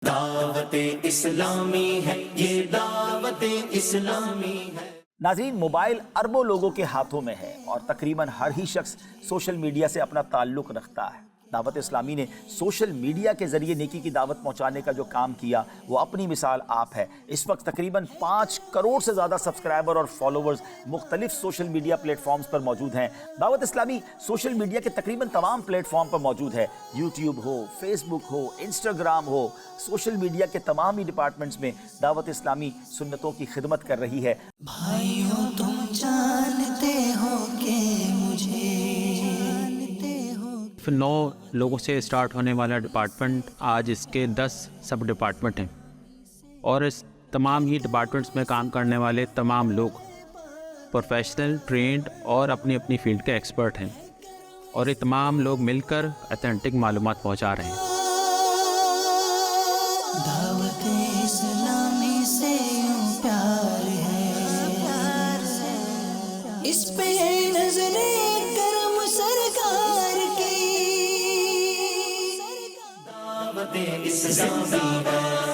دعوت اسلامی ہے، یہ دعوت اسلامی ہے۔ ناظرین، موبائل اربوں لوگوں کے ہاتھوں میں ہے اور تقریباً ہر ہی شخص سوشل میڈیا سے اپنا تعلق رکھتا ہے۔ دعوت اسلامی نے سوشل میڈیا کے ذریعے نیکی کی دعوت پہنچانے کا جو کام کیا وہ اپنی مثال آپ ہے۔ اس وقت تقریباً 5 کروڑ سے زیادہ سبسکرائبر اور فالوورز مختلف سوشل میڈیا پلیٹ فارمز پر موجود ہیں۔ دعوت اسلامی سوشل میڈیا کے تقریباً تمام پلیٹ فارم پر موجود ہے، یوٹیوب ہو، فیس بک ہو، انسٹاگرام ہو، سوشل میڈیا کے تمام ہی ڈپارٹمنٹس میں دعوت اسلامی سنتوں کی خدمت کر رہی ہے۔ بھائیوں تم جانتے ہو کہ مجھے 9 لوگوں سے سٹارٹ ہونے والا ڈپارٹمنٹ آج اس کے 10 سب ڈپارٹمنٹ ہیں، اور اس تمام ہی ڈپارٹمنٹس میں کام کرنے والے تمام لوگ پروفیشنل، ٹرینڈ اور اپنی اپنی فیلڈ کے ایکسپرٹ ہیں، اور یہ تمام لوگ مل کر اتھینٹک معلومات پہنچا رہے ہیں۔ دعوت اسلامی سے یوں پیار ہے، اس پہ نظر کرم سرکار کی۔ دعوت اسلامی ہے۔